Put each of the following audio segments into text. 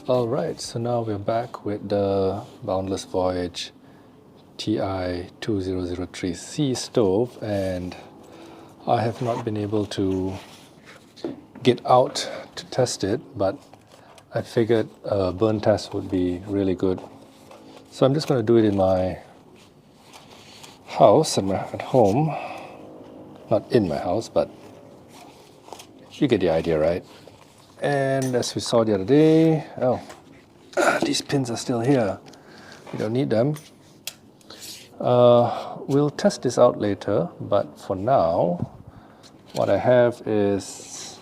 Alright, so now we're back with the Boundless Voyage Ti2003C stove, and I have not been able to get out to test it, but I figured a burn test would be really good. So I'm just going to do it in my house, at home. Not in my house, but you get the idea, right? And as we saw the other day, these pins are still here. We don't need them. We'll test this out later, but for now, what I have is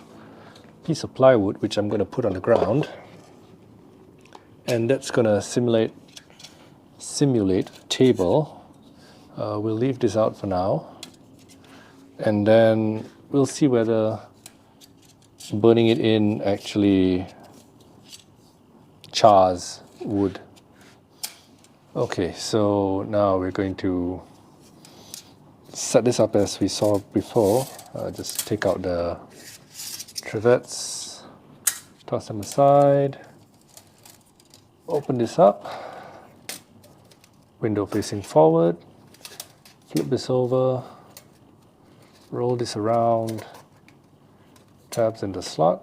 a piece of plywood which I'm going to put on the ground, and that's going to simulate a table. We'll leave this out for now, and then we'll see whether burning it in actually chars wood. Okay, so now we're going to set this up as we saw before. Just take out the trivets, toss them aside, open this up, window facing forward, flip this over, roll this around, tabs in the slot.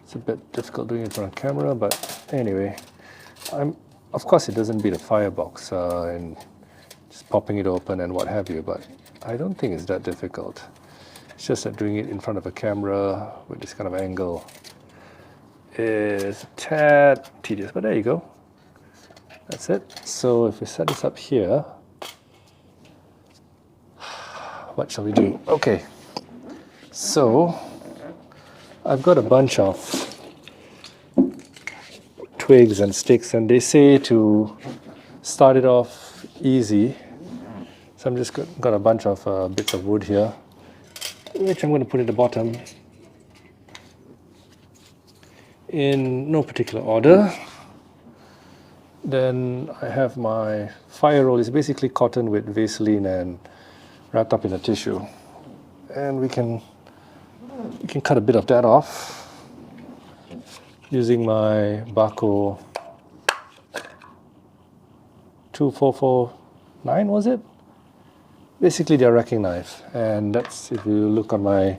It's a bit difficult doing it on camera, but anyway, of course it doesn't beat a firebox and just popping it open and what have you, but I don't think it's that difficult. It's just that doing it in front of a camera with this kind of angle is a tad tedious, but there you go. That's it. So if we set this up here, what shall we do? Okay, so I've got a bunch of twigs and sticks, and they say to start it off easy. So I'm just got a bunch of bits of wood here, which I'm going to put at the bottom in no particular order. Then I have my fire roll. It's basically cotton with Vaseline and wrapped up in a tissue, and we can cut a bit of that off using my Baco 2449, was it? Basically the wrecking knife, and that's, if you look on my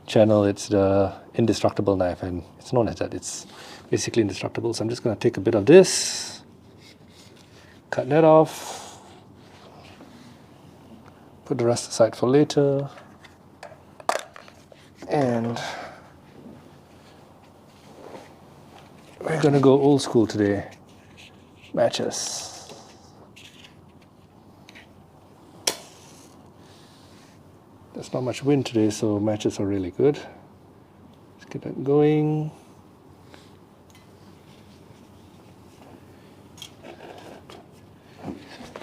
channel, it's the indestructible knife, and it's known as that. It's basically indestructible. So I'm just going to take a bit of this, cut that off, put the rest aside for later, and we're going to go old school today. Matches. There's not much wind today, so matches are really good. Let's get that going.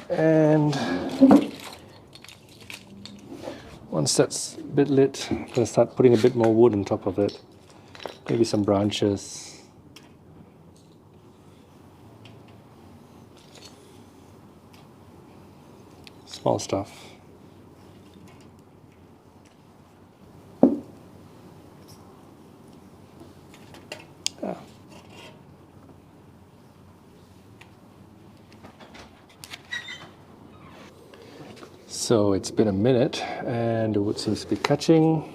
And once that's a bit lit, I'm going to start putting a bit more wood on top of it. Maybe some branches. Small stuff. So it's been a minute and the wood seems to be catching.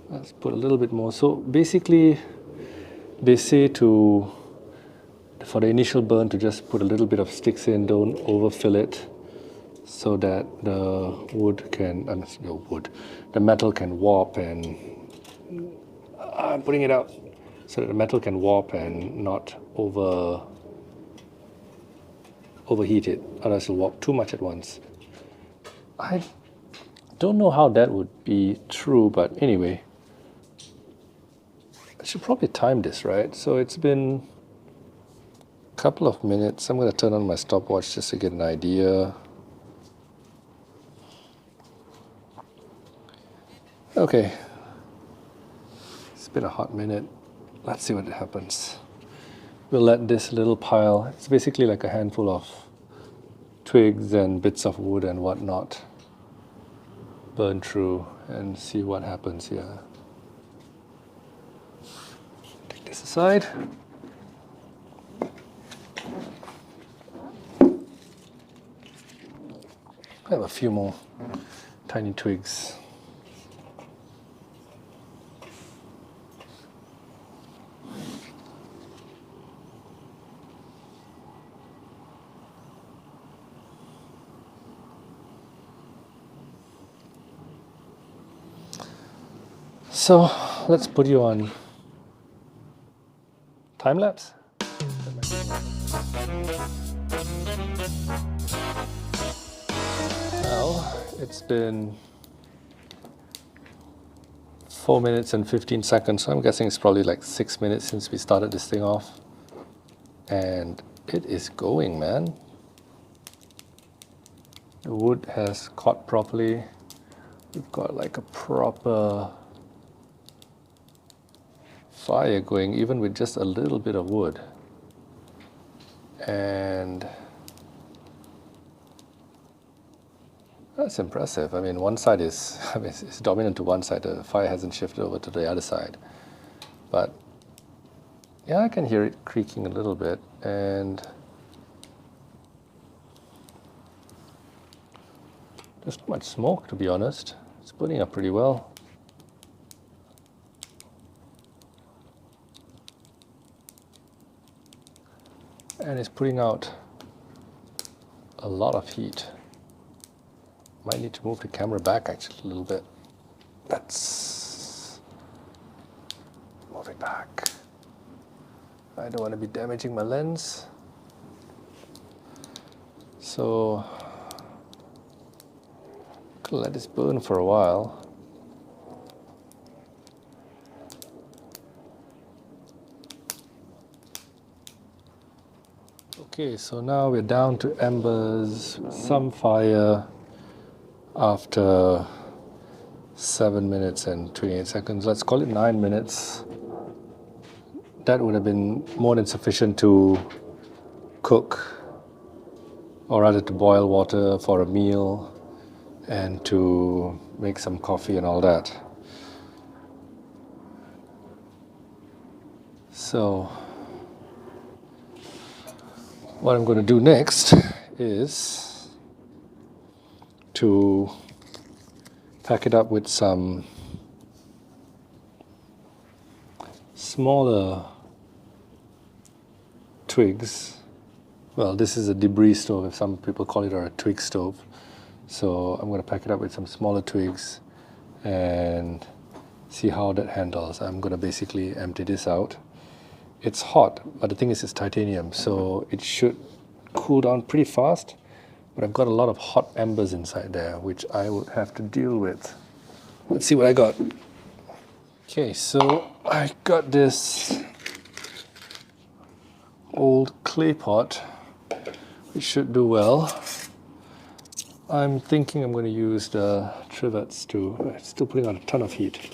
Let's put a little bit more. So basically they say for the initial burn to just put a little bit of sticks in, don't overfill it, so that the metal can warp, and I'm putting it out so that the metal can warp and not overheat it, otherwise it'll warp too much at once. I don't know how that would be true, but anyway, I should probably time this, right? So it's been a couple of minutes. I'm going to turn on my stopwatch just to get an idea. Okay, it's been a hot minute. Let's see what happens. we'll let this little pile, it's basically like a handful of twigs and bits of wood and whatnot, burn through and see what happens here. Take this aside. I have a few more tiny twigs. So let's put you on time lapse. Now it's been 4 minutes and 15 seconds, so I'm guessing it's probably like 6 minutes since we started this thing off. And it is going, man. The wood has caught properly. We've got like a proper fire going, even with just a little bit of wood. And that's impressive. I mean, one side is, it's dominant to one side. The fire hasn't shifted over to the other side. But yeah, I can hear it creaking a little bit. And there's not much smoke, to be honest. It's burning up pretty well. And it's putting out a lot of heat. Might need to move the camera back actually a little bit. Let's move it back. I don't want to be damaging my lens. So I'm gonna let this burn for a while. Okay, so now we're down to embers, some fire after 7 minutes and 28 seconds. Let's call it 9 minutes. That would have been more than sufficient to cook, or rather to boil water for a meal and to make some coffee and all that. So what I'm going to do next is to pack it up with some smaller twigs. Well, this is a debris stove, if some people call it, or a twig stove. So I'm going to pack it up with some smaller twigs and see how that handles. I'm going to basically empty this out. It's hot, but the thing is it's titanium, so it should cool down pretty fast. But I've got a lot of hot embers inside there, which I would have to deal with. Let's see what I got. Okay, so I got this old clay pot, which should do well. I'm thinking I'm going to use the trivets to, it's still putting on a ton of heat,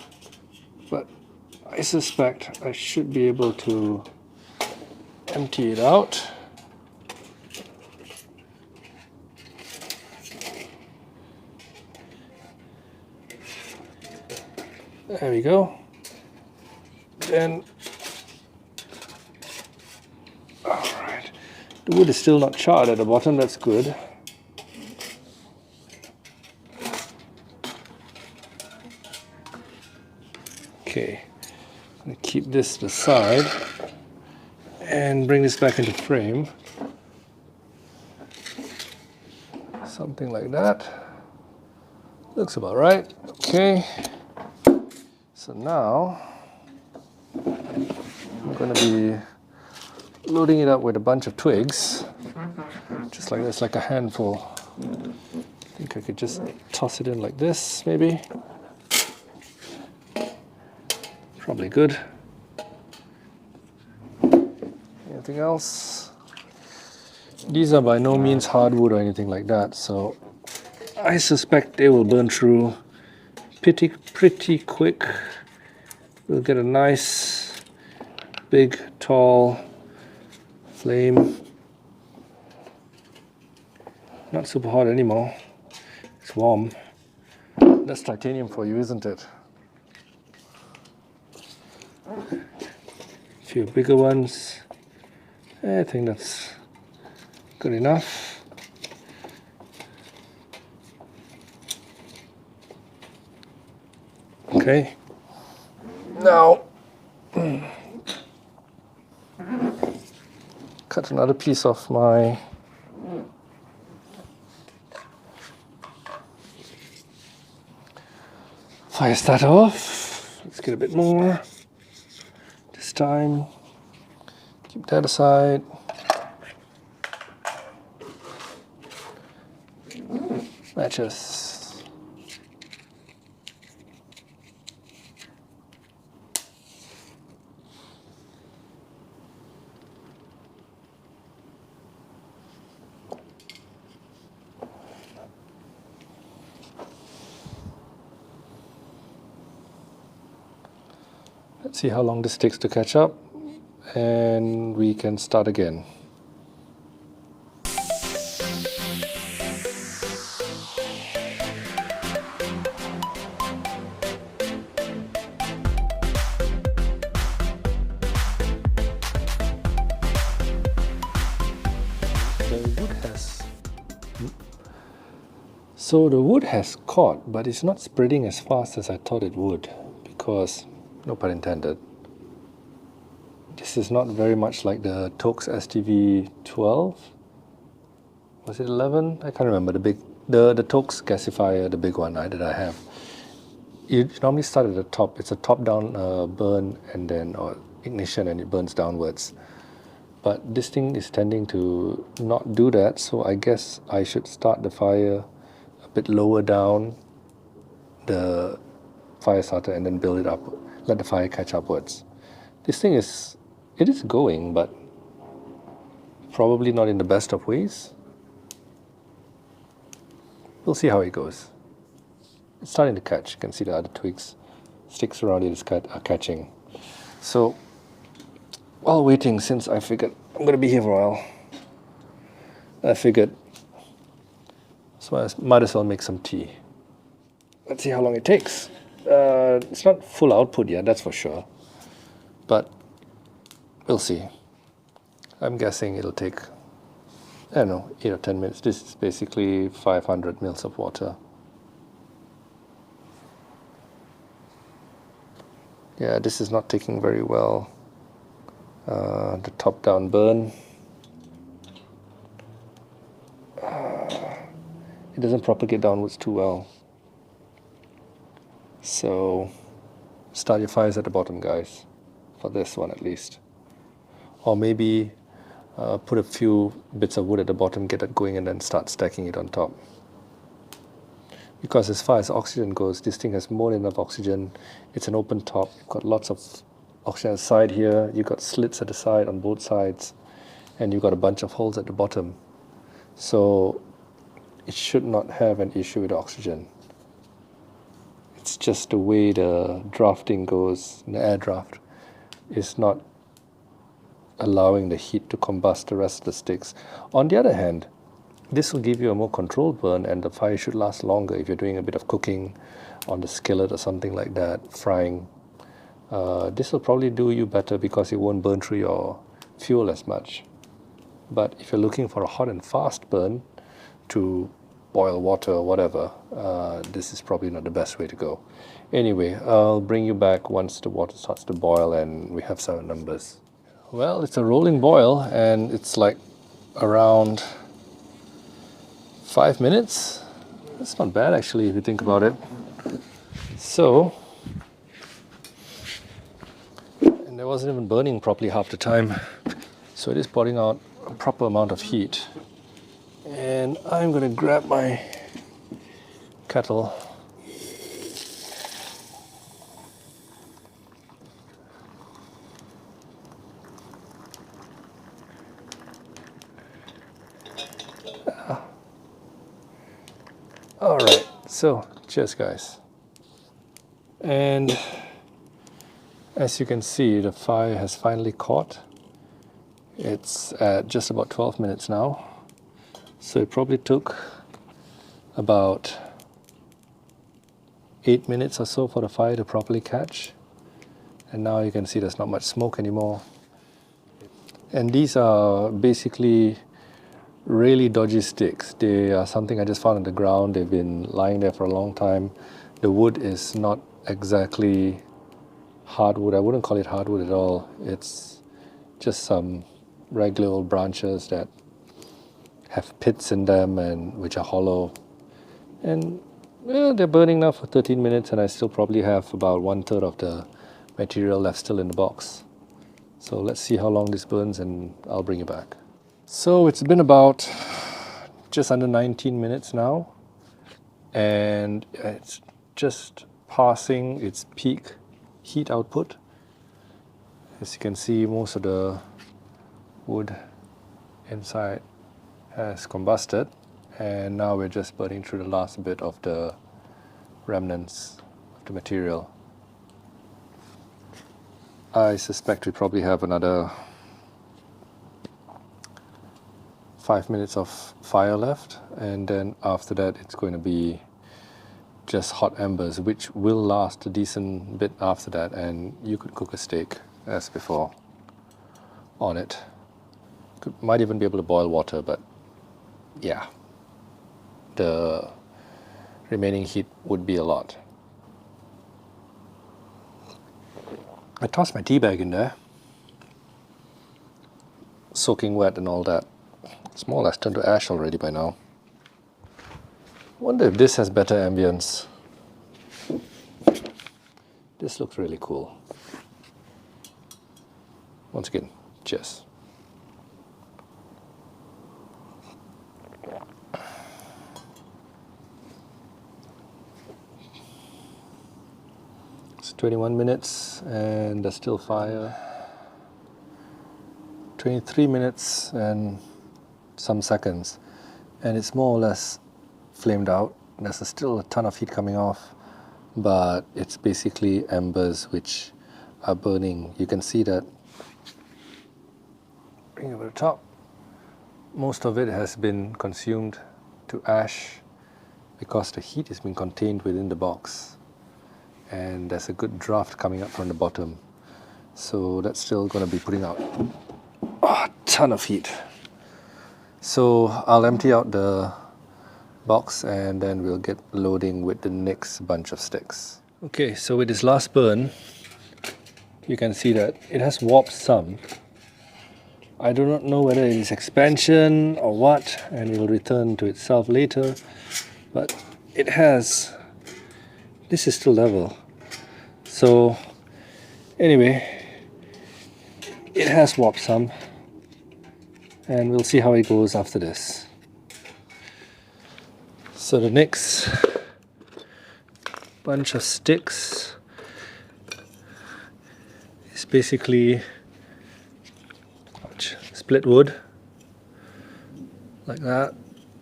but I suspect I should be able to empty it out. There we go. Then, all right, the wood is still not charred at the bottom, that's good. Okay. I'm going to keep this to the side and bring this back into frame. Something like that. Looks about right. Okay. So now I'm going to be loading it up with a bunch of twigs. Just like this, like a handful. I think I could just toss it in like this, maybe. Probably good. Anything else? These are by no means hardwood or anything like that, so I suspect they will burn through pretty quick. We'll get a nice, big, tall flame. Not super hot anymore. It's warm. That's titanium for you, isn't it? A few bigger ones. I think that's good enough. Okay. Now, cut another piece of my fire starter off. Let's get a bit more this time. Keep that aside. Matches. Let's see how long this takes to catch up, and we can start again. So the wood has caught, but it's not spreading as fast as I thought it would, because, no pun intended, this is not very much like the Tox STV12. Was it 11? I can't remember. The Tox gasifier, the big one that I have. You normally start at the top. It's a top-down burn and then or ignition, and it burns downwards. But this thing is tending to not do that, so I guess I should start the fire a bit lower down the fire starter and then build it up. Let the fire catch upwards. This thing is going, but probably not in the best of ways. We'll see how it goes. It's starting to catch. You can see the other twigs, sticks around it are catching. So, while waiting, since I figured I'm going to be here for a while, I figured so I might as well make some tea. Let's see how long it takes. It's not full output yet, that's for sure. But we'll see. I'm guessing it'll take, I don't know, 8 or 10 minutes. This is basically 500 mils of water. Yeah, this is not taking very well. The top-down burn. It doesn't propagate downwards too well. So, start your fires at the bottom, guys. For this one, at least. Or maybe put a few bits of wood at the bottom, get it going, and then start stacking it on top. Because as far as oxygen goes, this thing has more than enough oxygen. It's an open top. You've got lots of oxygen on the side here. You've got slits at the side on both sides. And you've got a bunch of holes at the bottom. So it should not have an issue with oxygen. It's just the way the drafting goes, the air draft, is not allowing the heat to combust the rest of the sticks. On the other hand, this will give you a more controlled burn, and the fire should last longer if you're doing a bit of cooking on the skillet or something like that, frying. This will probably do you better because it won't burn through your fuel as much. But if you're looking for a hot and fast burn to boil water or whatever, this is probably not the best way to go. Anyway, I'll bring you back once the water starts to boil and we have some numbers. Well, it's a rolling boil and it's like around 5 minutes. That's not bad actually if you think about it. So, and it wasn't even burning properly half the time. So it is putting out a proper amount of heat. And I'm going to grab my kettle. All right, so cheers guys. And as you can see, the fire has finally caught. It's at just about 12 minutes now. So it probably took about 8 minutes or so for the fire to properly catch. And now you can see there's not much smoke anymore. And these are basically really dodgy sticks. They are something I just found on the ground. They've been lying there for a long time. The wood is not exactly hardwood. I wouldn't call it hardwood at all. It's just some regular old branches that have pits in them and which are hollow. And well, they're burning now for 13 minutes and I still probably have about 1/3 of the material left still in the box. So let's see how long this burns and I'll bring it back. So it's been about just under 19 minutes now and it's just passing its peak heat output. As you can see, most of the wood inside has combusted and now we're just burning through the last bit of the remnants of the material. I suspect we probably have another 5 minutes of fire left, and then after that it's going to be just hot embers, which will last a decent bit after that, and you could cook a steak as before on it. Might even be able to boil water, but yeah, the remaining heat would be a lot. I tossed my tea bag in there, soaking wet and all that. It's more or less turned to ash already by now. Wonder if this has better ambience. This looks really cool. Once again, cheers. It's 21 minutes and there's still fire. 23 minutes and some seconds, and it's more or less flamed out. There's still a ton of heat coming off, but it's basically embers which are burning. You can see that. Bring it over the top. Most of it has been consumed to ash because the heat has been contained within the box, and there's a good draft coming up from the bottom. So that's still going to be putting out a ton of heat. So I'll empty out the box and then we'll get loading with the next bunch of sticks. Okay, so with this last burn, you can see that it has warped some. I do not know whether it is expansion or what, and it will return to itself later, but it has. This is still level. So anyway, it has warped some. And we'll see how it goes after this. So the next bunch of sticks is basically split wood, like that.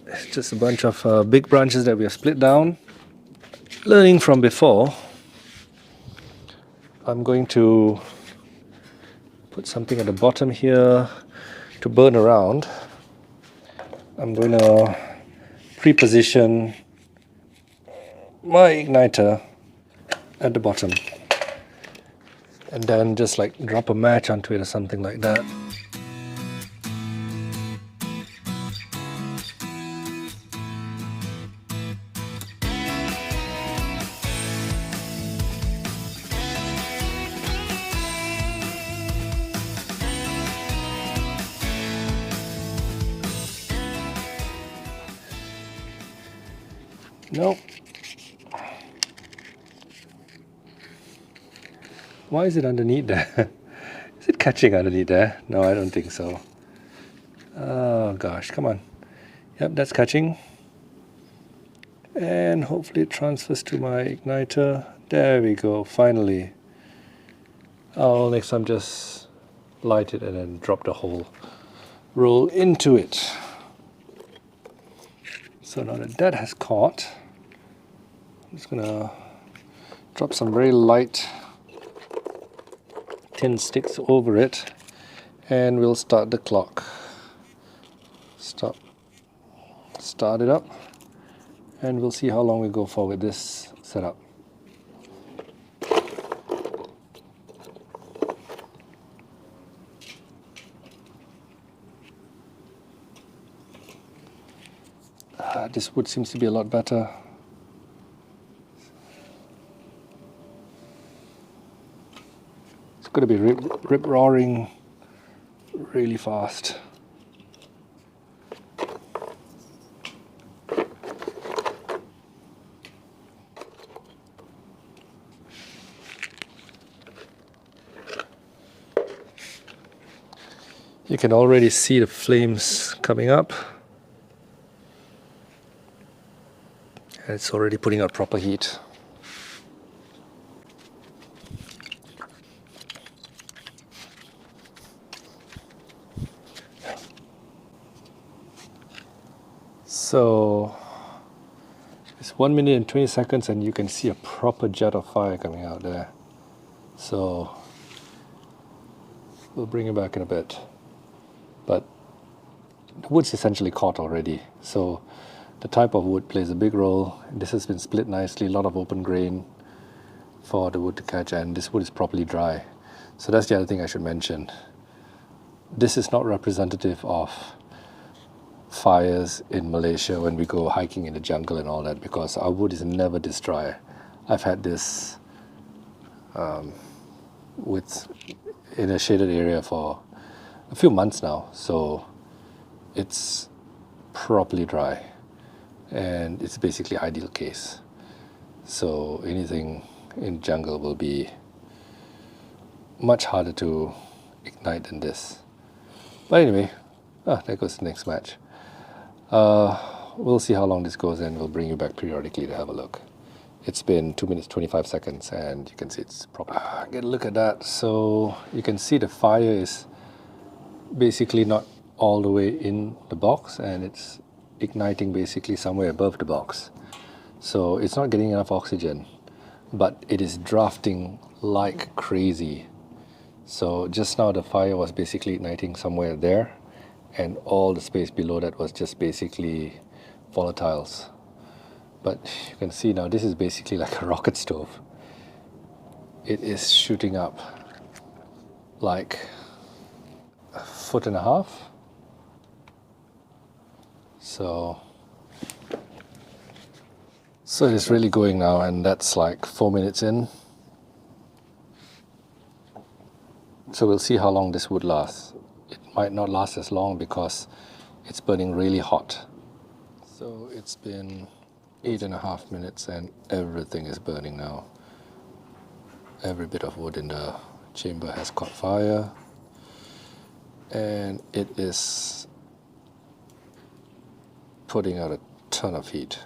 It's just a bunch of big branches that we have split down. Learning from before, I'm going to put something at the bottom here to burn around. I'm going to pre-position my igniter at the bottom and then just like drop a match onto it or something like that. Nope. Why is it underneath there? Is it catching underneath there? No, I don't think so. Oh gosh, come on. Yep, that's catching. And hopefully it transfers to my igniter. There we go, finally. I'll next time just light it and then drop the whole roll into it. So now that that has caught, I'm just gonna drop some very light tin sticks over it And we'll start the clock. Start it up, and we'll see how long we go for with this setup. This wood seems to be a lot better. It's going to be rip roaring really fast. You can already see the flames coming up. And it's already putting out proper heat. So it's 1 minute and 20 seconds and you can see a proper jet of fire coming out there. So we'll bring it back in a bit. But the wood's essentially caught already. So the type of wood plays a big role. This has been split nicely, a lot of open grain for the wood to catch, and this wood is properly dry. So that's the other thing I should mention. This is not representative of fires in Malaysia when we go hiking in the jungle and all that, because our wood is never this dry. I've had this in a shaded area for a few months now, so it's properly dry and it's basically ideal case. So anything in jungle will be much harder to ignite than this. But anyway, there goes the next match. We'll see how long this goes and we'll bring you back periodically to have a look. It's been 2 minutes 25 seconds and you can see it's proper. Get a look at that. So you can see the fire is basically not all the way in the box and it's igniting basically somewhere above the box. So it's not getting enough oxygen, but it is drafting like crazy. So just now the fire was basically igniting somewhere there, and all the space below that was just basically volatiles. But you can see now this is basically like a rocket stove. It is shooting up like 1.5 feet. So it is really going now, and that's like 4 minutes in. So we'll see how long this would last. It might not last as long because it's burning really hot. So it's been 8.5 minutes and everything is burning now. Every bit of wood in the chamber has caught fire and it is putting out a ton of heat.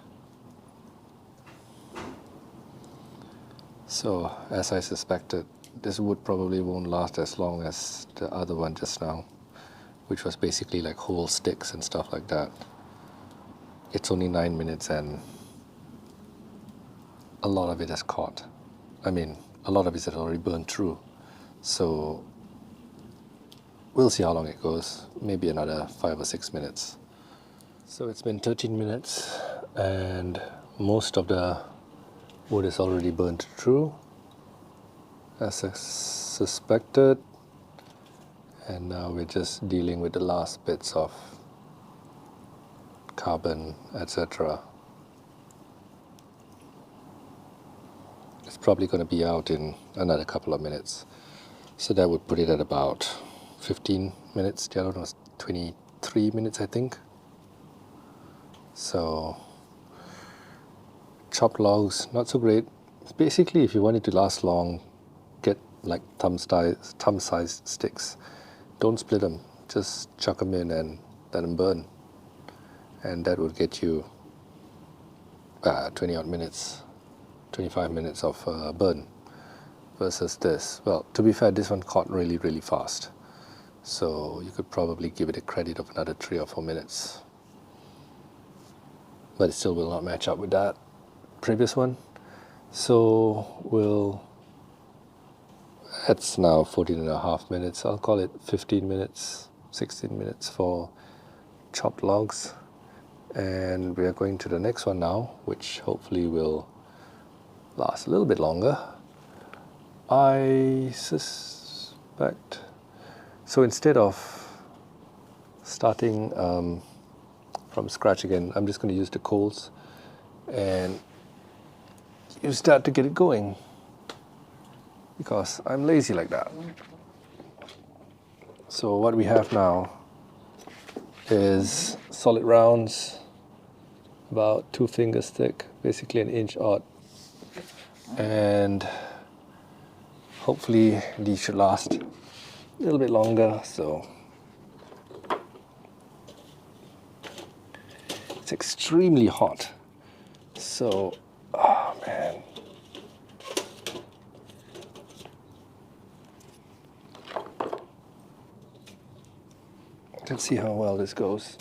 So as I suspected, this wood probably won't last as long as the other one just now, which was basically like whole sticks and stuff like that. It's only 9 minutes and a lot of it has caught. I mean, a lot of it has already burned through. So we'll see how long it goes. Maybe another 5 or 6 minutes. So it's been 13 minutes and most of the wood is already burnt through, as I suspected. And now we're just dealing with the last bits of carbon, etc. It's probably going to be out in another couple of minutes. So that would put it at about 15 minutes. The other one was 23 minutes, I think. So chopped logs, not so great. Basically, if you want it to last long, get like thumb-sized sticks. Don't split them, just chuck them in and let them burn. And that would get you 20 odd minutes, 25 minutes of burn versus this. Well, to be fair, this one caught really, really fast. So you could probably give it a credit of another 3 or 4 minutes. But it still will not match up with that previous one. So we'll That's now 14.5 minutes. I'll call it 15 minutes, 16 minutes for chopped logs. And we are going to the next one now, which hopefully will last a little bit longer. I suspect. So instead of starting from scratch again, I'm just going to use the coals and you start to get it going, because I'm lazy like that. So what we have now is solid rounds, about 2 fingers thick, basically an inch odd, and hopefully these should last a little bit longer. So it's extremely hot, so oh man, let's see how well this goes.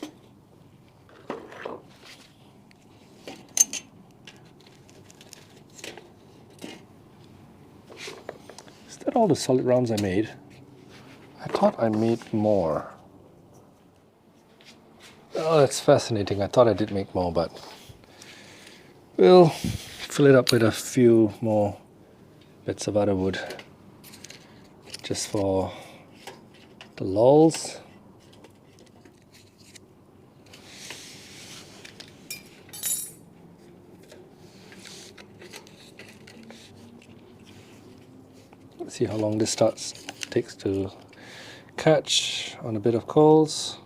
Is that all the solid rounds I made? I thought I made more. Oh, that's fascinating. I thought I did make more, but we'll fill it up with a few more bits of other wood just for the lulz. Let's see how long this takes to catch on a bit of coals.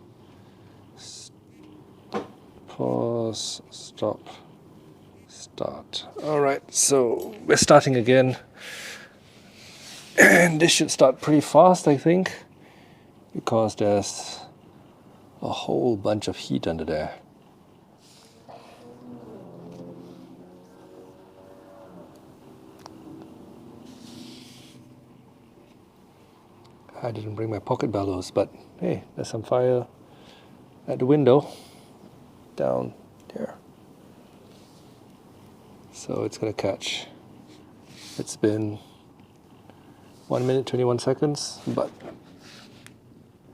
Pause, stop, start. Alright, so we're starting again. And this should start pretty fast, I think, because there's a whole bunch of heat under there. I didn't bring my pocket bellows, but hey, there's some fire at the window down there. So it's gonna catch. It's been 1 minute 21 seconds, but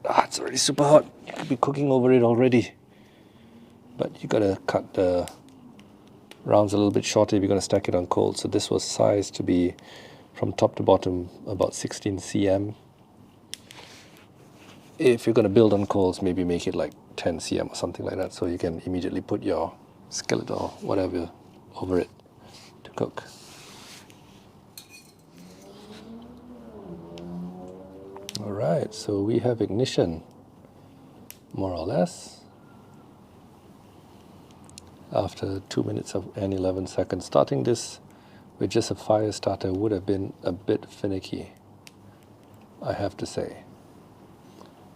it's already super hot. You could be cooking over it already. But you gotta cut the rounds a little bit shorter if you're gonna stack it on coals. So this was sized to be from top to bottom about 16 cm. If you're going to build on coals, maybe make it like 10 cm or something like that, so you can immediately put your skillet or whatever over it to cook. Alright, so we have ignition, more or less. After 2 minutes and 11 seconds. Starting this with just a fire starter would have been a bit finicky, I have to say.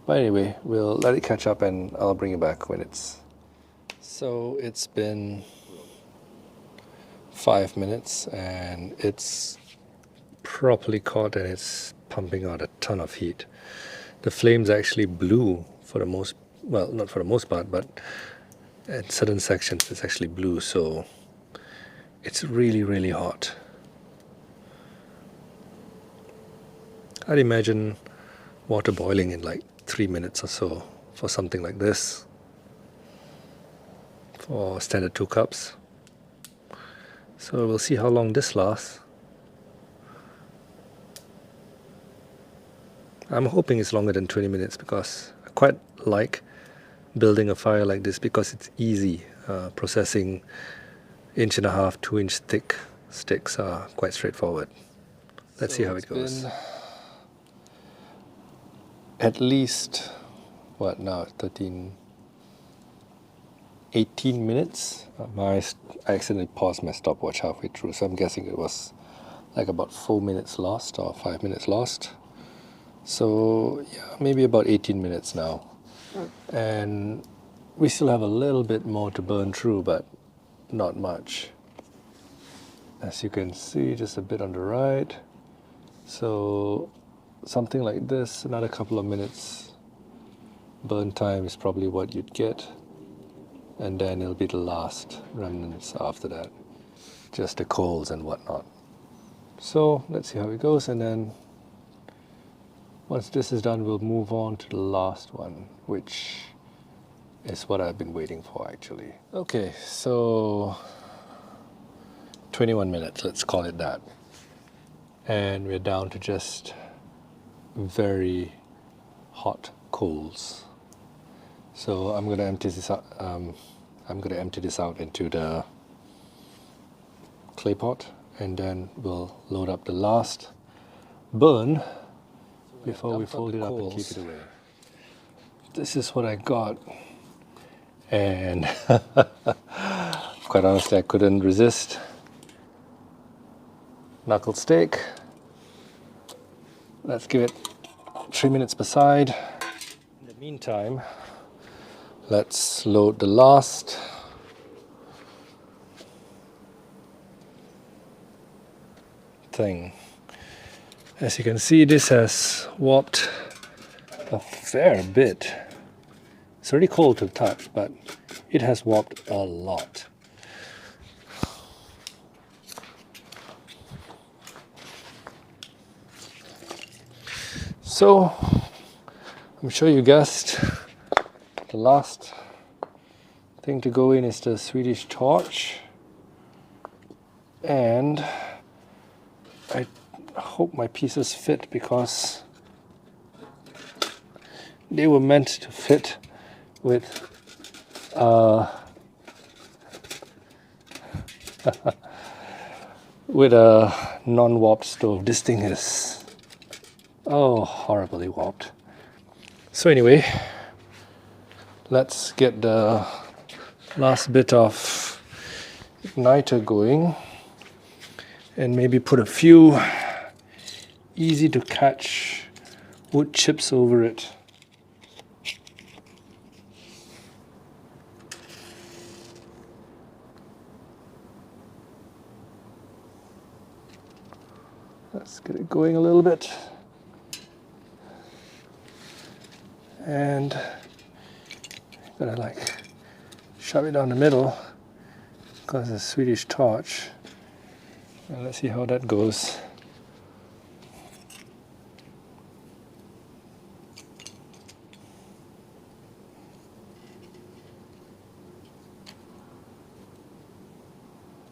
But anyway, we'll let it catch up and I'll bring it back when it's... So it's been 5 minutes and it's properly caught and it's pumping out a ton of heat. The flame's actually blue for the most, well, not for the most part, but at certain sections it's actually blue, so it's really, really hot. I'd imagine water boiling in like 3 minutes or so for something like this, for standard 2 cups. So we'll see how long this lasts. I'm hoping it's longer than 20 minutes because I quite like building a fire like this because it's easy. Processing 1.5 to 2 inch thick sticks are quite straightforward. Let's see how it goes. At least, what now, 18 minutes. I accidentally paused my stopwatch halfway through, so I'm guessing it was like about 4 minutes lost or 5 minutes lost. So yeah, maybe about 18 minutes now. And we still have a little bit more to burn through, but not much. As you can see, just a bit on the right. So something like this, another couple of minutes burn time is probably what you'd get, and then it'll be the last remnants after that, just the coals and whatnot. So let's see how it goes and then Once this is done, we'll move on to the last one, which is what I've been waiting for actually. Okay, so 21 minutes, let's call it that. And we're down to just very hot coals. So I'm going to empty this out. Into the clay pot, and then we'll load up the last burn before we fold it up and keep it away. This is what I got, and quite honestly, I couldn't resist. Knuckle steak. Let's give it 3 minutes per side. In the meantime, let's load the last thing. As you can see, this has warped a fair bit. It's already cold to the touch, but it has warped a lot. So, I'm sure you guessed, the last thing to go in is the Swedish torch, and I hope my pieces fit because they were meant to fit with with a non-warped stove. This thing is horribly warped. So anyway, let's get the last bit of igniter going and maybe put a few easy to catch wood chips over it. Let's get it going a little bit. And I'm gonna like shove it down the middle because it's a Swedish torch. And let's see how that goes.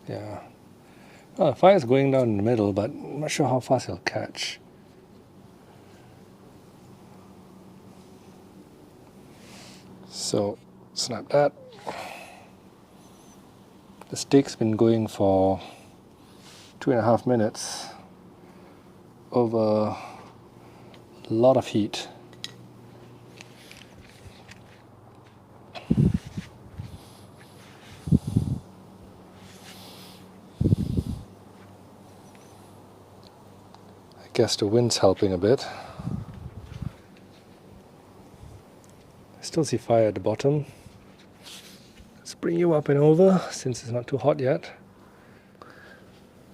Yeah. Well, the fire's going down in the middle, but I'm not sure how fast it'll catch. So, snap that. The steak's been going for 2.5 minutes over a lot of heat. I guess the wind's helping a bit. Still see fire at the bottom. Let's bring you up and over since it's not too hot yet.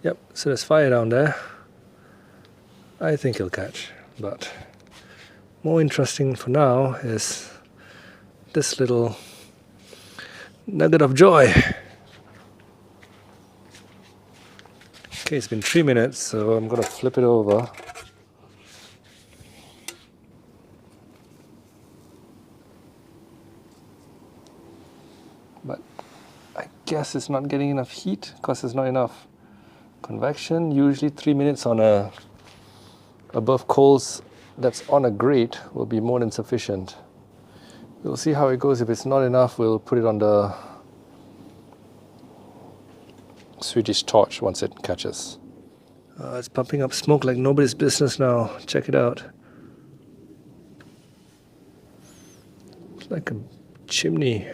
Yep, so there's fire down there. I think it'll catch, but more interesting for now is this little nugget of joy. Okay, it's been 3 minutes, so I'm gonna flip it over. But I guess it's not getting enough heat because there's not enough convection. Usually 3 minutes on above coals that's on a grate will be more than sufficient. We'll see how it goes. If it's not enough, we'll put it on the Swedish torch once it catches. It's pumping up smoke like nobody's business now. Check it out. It's like a chimney.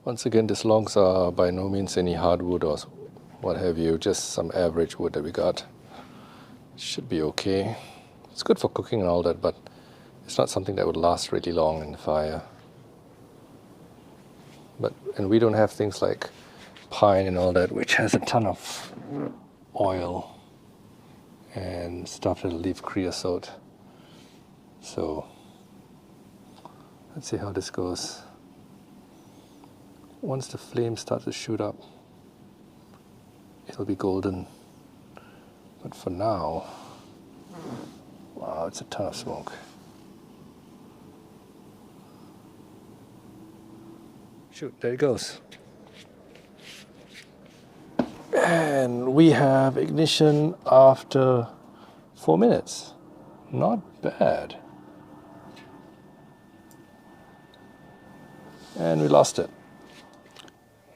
Once again, these logs are by no means any hardwood or what have you, just some average wood that we got. Should be okay. It's good for cooking and all that, but it's not something that would last really long in the fire. And we don't have things like pine and all that, which has a ton of oil and stuff that'll leave creosote. So let's see how this goes. once the flame starts to shoot up, it'll be golden. But for now, wow, it's a ton of smoke. Shoot, there it goes. And we have ignition after 4 minutes. Not bad. And we lost it.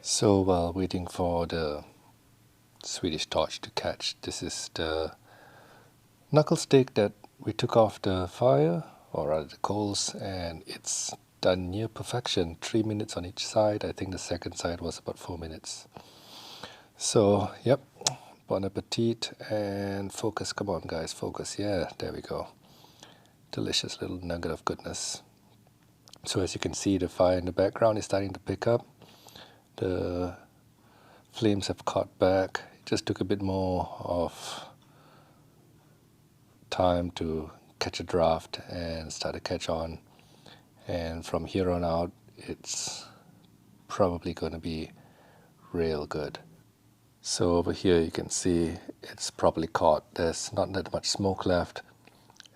So while waiting for the Swedish torch to catch, this is the knuckle steak that we took off the fire, or rather the coals, and it's done near perfection. 3 minutes on each side. I think the second side was about 4 minutes. So, yep, bon appetit, and focus. Come on, guys, focus. Yeah, there we go. Delicious little nugget of goodness. So as you can see, the fire in the background is starting to pick up. The flames have caught back. It just took a bit more of time to catch a draft and start to catch on. And from here on out, it's probably going to be real good. So over here you can see it's properly caught. There's not that much smoke left,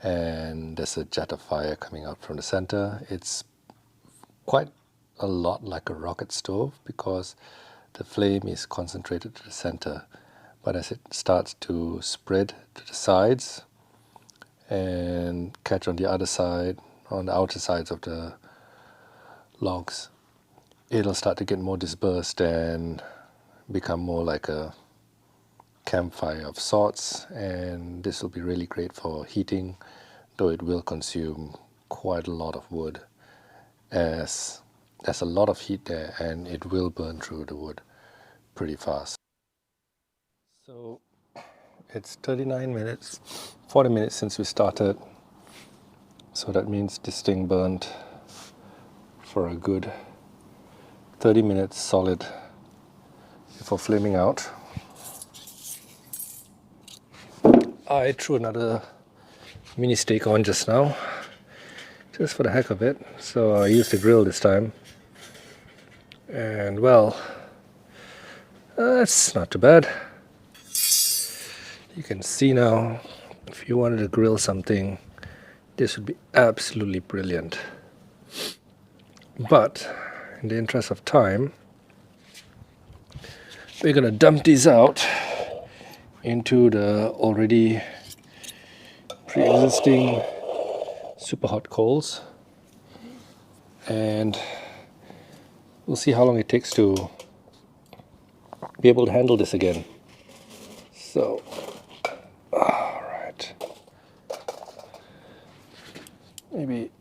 and there's a jet of fire coming out from the center. It's quite a lot like a rocket stove because the flame is concentrated to the center, but as it starts to spread to the sides and catch on the other side, on the outer sides of the logs, it'll start to get more dispersed and become more like a campfire of sorts, and this will be really great for heating, though it will consume quite a lot of wood, as there's a lot of heat there and it will burn through the wood pretty fast. So it's 39 minutes, 40 minutes since we started, so that means this thing burned for a good 30 minutes solid before flaming out. I threw another mini steak on just now, just for the heck of it. So I used the grill this time, and well, that's not too bad. You can see now, if you wanted to grill something, this would be absolutely brilliant. But in the interest of time, we're gonna dump these out into the already pre-existing super hot coals, and we'll see how long it takes to be able to handle this again. So, alright, maybe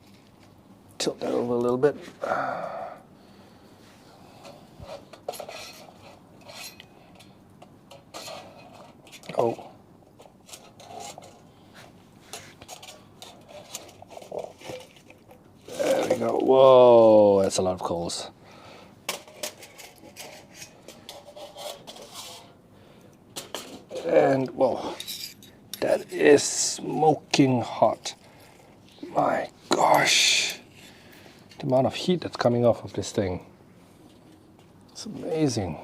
tilt that over a little bit. Oh. There we go. Whoa, that's a lot of coals. And whoa, that is smoking hot. My gosh, the amount of heat that's coming off of this thing. It's amazing.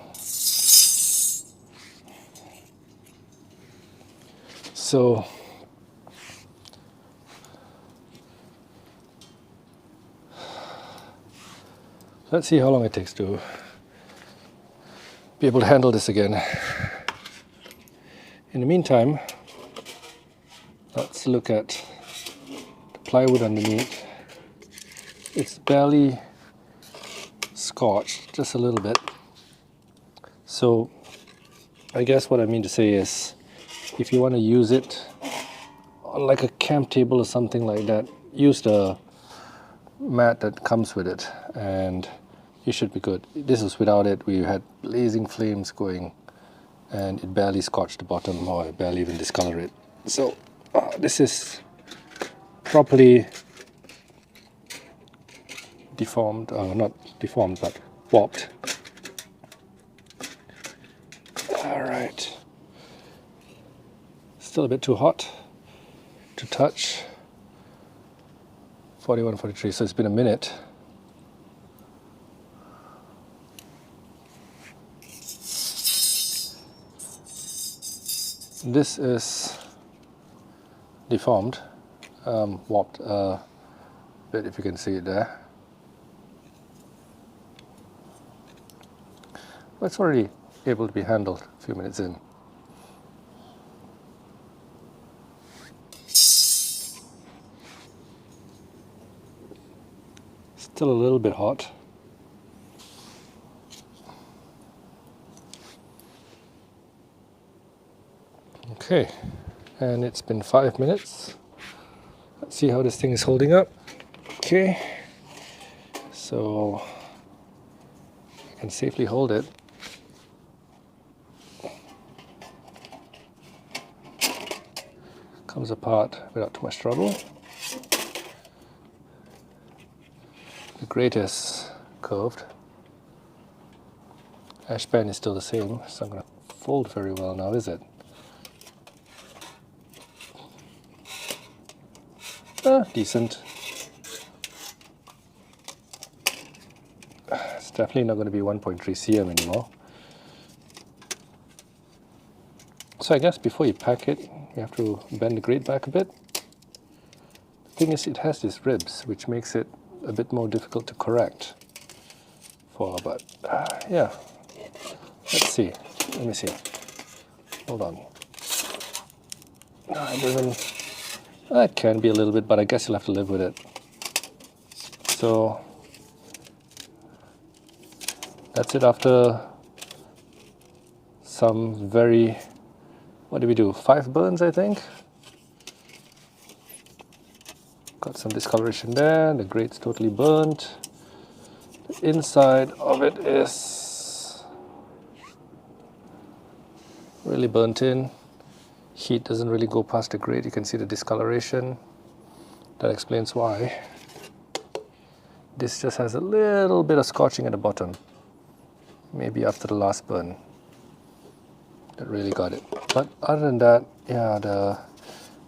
So let's see how long it takes to be able to handle this again. In the meantime, let's look at the plywood underneath. It's barely scorched, just a little bit. So I guess what I mean to say is, if you want to use it on like a camp table or something like that, use the mat that comes with it and you should be good. This is without it. We had blazing flames going and it barely scorched the bottom, or it barely even discolored it. So this is properly deformed, not deformed, but warped. Alright. Still a bit too hot to touch. 41, 43, so it's been a minute. This is deformed, warped a bit, if you can see it there. But it's already able to be handled a few minutes in. Still a little bit hot. Okay, and it's been 5 minutes. Let's see how this thing is holding up. Okay, so I can safely hold it. Comes apart without too much trouble. The grate is curved. Ash pan is still the same, so I'm going to fold very well now, is it? Decent. It's definitely not going to be 1.3 cm anymore. So I guess before you pack it, you have to bend the grate back a bit. The thing is, it has these ribs, which makes it a bit more difficult to correct for, but yeah. Let's see. Let me see. Hold on. It doesn't. It can be a little bit, but I guess you'll have to live with it. So that's it after some very, what did we do? 5 burns, I think. Got some discoloration there. The grate's totally burnt. The inside of it is really burnt in. Heat doesn't really go past the grate. You can see the discoloration. That explains why. This just has a little bit of scorching at the bottom. Maybe after the last burn. That really got it. But other than that, yeah,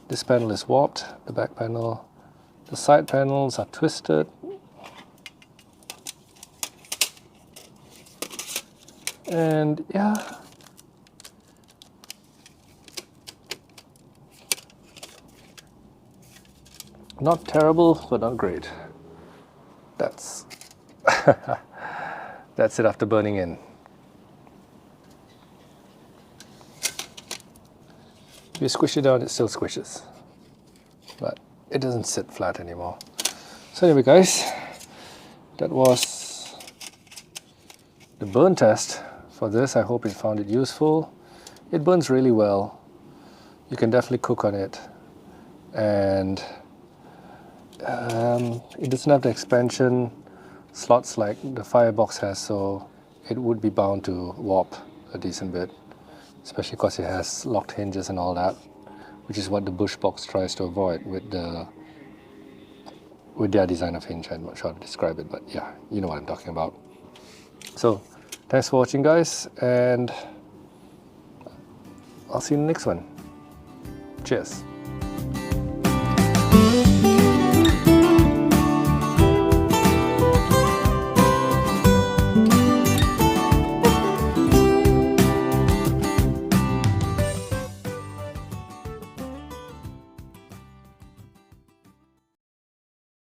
this panel is warped, the back panel. The side panels are twisted. And yeah, not terrible, but not great. That's that's it after burning in. If you squish it down, it still squishes, but it doesn't sit flat anymore. So anyway, guys, that was the burn test for this. I hope you found it useful. It burns really well. You can definitely cook on it, and it doesn't have the expansion slots like the firebox has, so it would be bound to warp a decent bit, especially because it has locked hinges and all that, which is what the Bush box tries to avoid with their design of hinge. I'm not sure how to describe it, but yeah, you know what I'm talking about. So thanks for watching, guys, and I'll see you in the next one. Cheers.